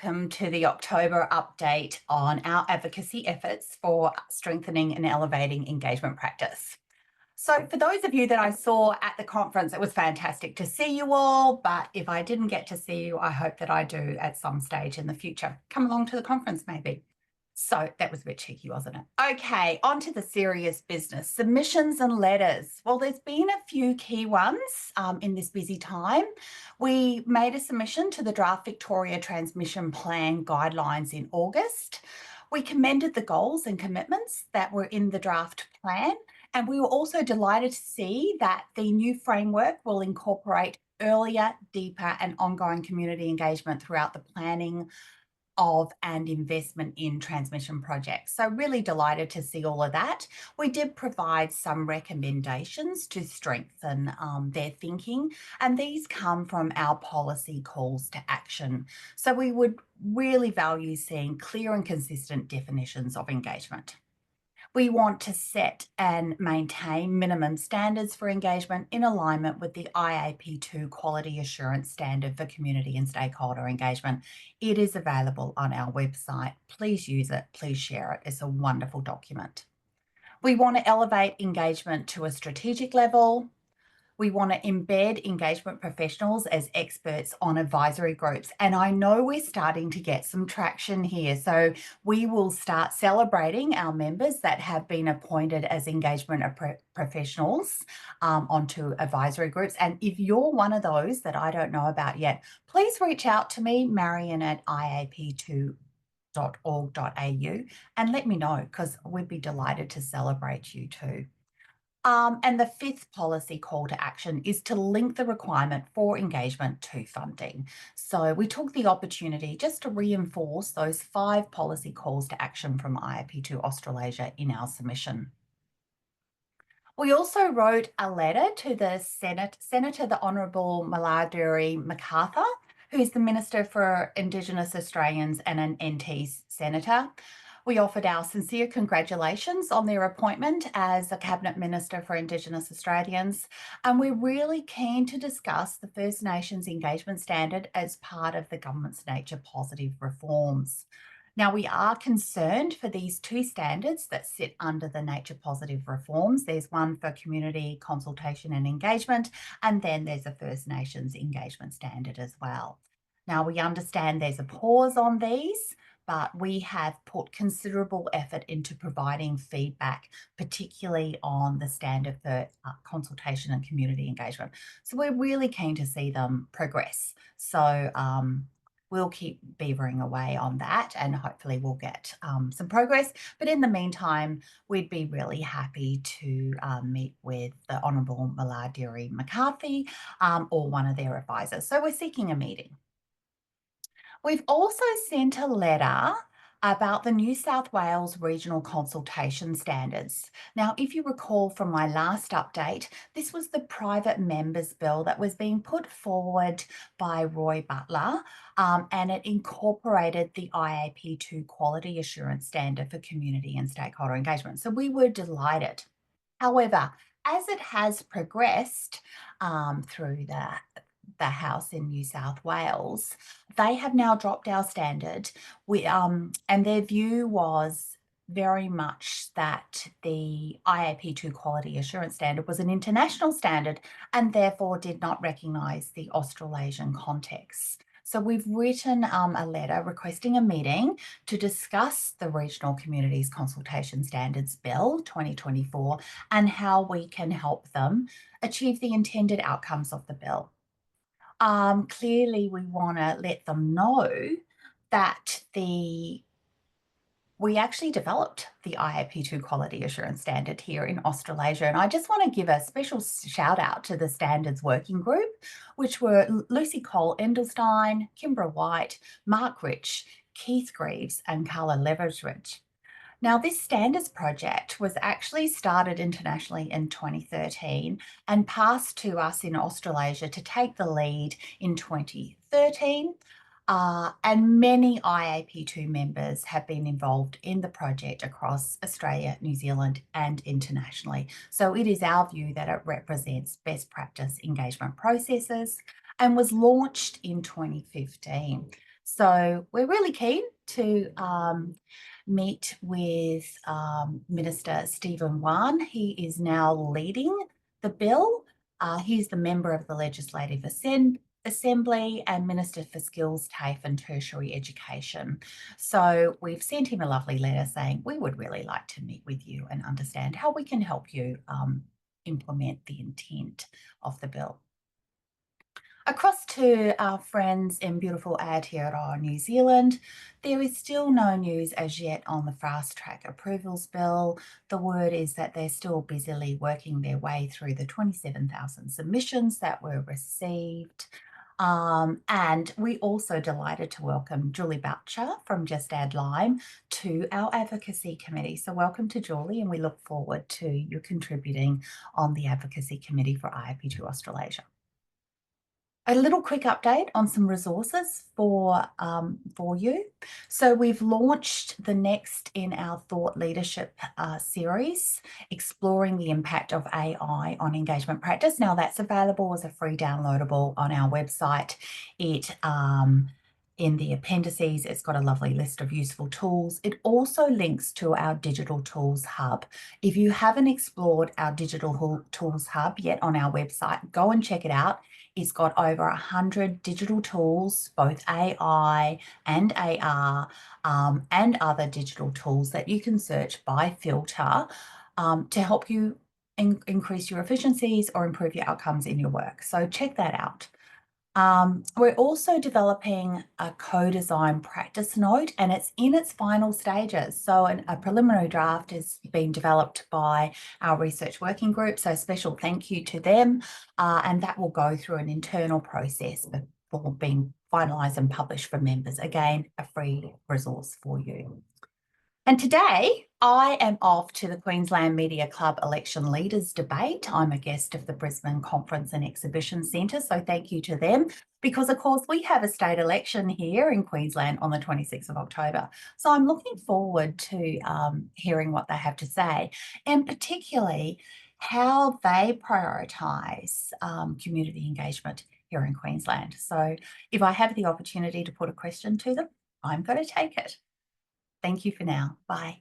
welcome to the October update on our advocacy efforts for strengthening and elevating engagement practice. So for those of you that I saw at the conference, it was fantastic to see you all, but if I didn't get to see you, I hope that I do at some stage in the future. Come along to the conference maybe. So that was a bit cheeky, wasn't it? Okay, on to the serious business. Submissions and letters. Well, there's been a few key ones in this busy time. We made a submission to the Draft Victoria Transmission Plan guidelines in August. We commended the goals and commitments that were in the draft plan, and we were also delighted to see that the new framework will incorporate earlier, deeper and ongoing community engagement throughout the planning of and investment in transmission projects. So really delighted to see all of that. We did provide some recommendations to strengthen their thinking, and these come from our policy calls to action. So we would really value seeing clear and consistent definitions of engagement. We want to set and maintain minimum standards for engagement in alignment with the IAP2 Quality Assurance Standard for Community and Stakeholder Engagement. It is available on our website. Please use it, please share it. It's a wonderful document. We want to elevate engagement to a strategic level. We want to embed engagement professionals as experts on advisory groups. And I know we're starting to get some traction here. So we will start celebrating our members that have been appointed as engagement professionals onto advisory groups. And if you're one of those that I don't know about yet, please reach out to me, Marion at IAP2.org.au, and let me know, because we'd be delighted to celebrate you too. And the fifth policy call to action is to link the requirement for engagement to funding. So we took the opportunity just to reinforce those 5 policy calls to action from IAP2 Australasia in our submission. We also wrote a letter to the Senator, the Honourable Malarduri MacArthur, who is the Minister for Indigenous Australians and an NT Senator. We offered our sincere congratulations on their appointment as a Cabinet Minister for Indigenous Australians, and we're really keen to discuss the First Nations engagement standard as part of the government's nature positive reforms. Now, we are concerned for these 2 standards that sit under the nature positive reforms. There's one for community consultation and engagement, and then there's a First Nations engagement standard as well. Now, we understand there's a pause on these, but we have put considerable effort into providing feedback, particularly on the standard for consultation and community engagement. So we're really keen to see them progress. So we'll keep beavering away on that, and hopefully we'll get some progress. But in the meantime, we'd be really happy to meet with the Honourable Malarduri McCarthy or one of their advisors. So we're seeking a meeting. We've also sent a letter about the New South Wales Regional Consultation Standards. Now, if you recall from my last update, this was the private members bill that was being put forward by Roy Butler, and it incorporated the IAP2 Quality Assurance Standard for Community and Stakeholder Engagement. So we were delighted. However, as it has progressed through the House in New South Wales, they have now dropped our standard. And their view was very much that the IAP2 Quality Assurance Standard was an international standard and therefore did not recognise the Australasian context. So we've written a letter requesting a meeting to discuss the Regional Communities Consultation Standards Bill 2024 and how we can help them achieve the intended outcomes of the bill. Clearly, we want to let them know that we actually developed the IAP2 Quality Assurance Standard here in Australasia. And I just want to give a special shout out to the Standards Working Group, which were Lucy Cole-Endelstein, Kimbra White, Mark Rich, Keith Greaves and Carla Leveridge. Now, this standards project was actually started internationally in 2013 and passed to us in Australasia to take the lead in 2013. And many IAP2 members have been involved in the project across Australia, New Zealand and internationally. So it is our view that it represents best practice engagement processes and was launched in 2015. So we're really keen to meet with Minister Stephen Wan. He is now leading the bill. He's the member of the Legislative Assembly and Minister for Skills, TAFE and Tertiary Education. So we've sent him a lovely letter saying we would really like to meet with you and understand how we can help you implement the intent of the bill. Across to our friends in beautiful Aotearoa, New Zealand, there is still no news as yet on the fast track approvals bill. The word is that they're still busily working their way through the 27,000 submissions that were received. And we also delighted to welcome Julie Boucher from Just Add Lime to our advocacy committee. So welcome to Julie, and we look forward to you contributing on the advocacy committee for IAP2 Australasia. A little quick update on some resources for you. So we've launched the next in our thought leadership series, exploring the impact of AI on engagement practice. Now that's available as a free downloadable on our website. In the appendices, it's got a lovely list of useful tools. It also links to our Digital Tools Hub. If you haven't explored our Digital Tools Hub yet on our website, go and check it out. It's got over 100 digital tools, both AI and AR, and other digital tools that you can search by filter to help you increase your efficiencies or improve your outcomes in your work. So check that out. We're also developing a co-design practice note, and it's in its final stages. So a preliminary draft is being developed by our research working group. So special thank you to them. And that will go through an internal process before being finalised and published for members. Again, a free resource for you. And today I am off to the Queensland Media Club Election Leaders Debate. I'm a guest of the Brisbane Conference and Exhibition Centre, so thank you to them, because of course we have a state election here in Queensland on the 26th of October. So I'm looking forward to hearing what they have to say, and particularly how they prioritise community engagement here in Queensland. So if I have the opportunity to put a question to them, I'm going to take it. Thank you for now. Bye.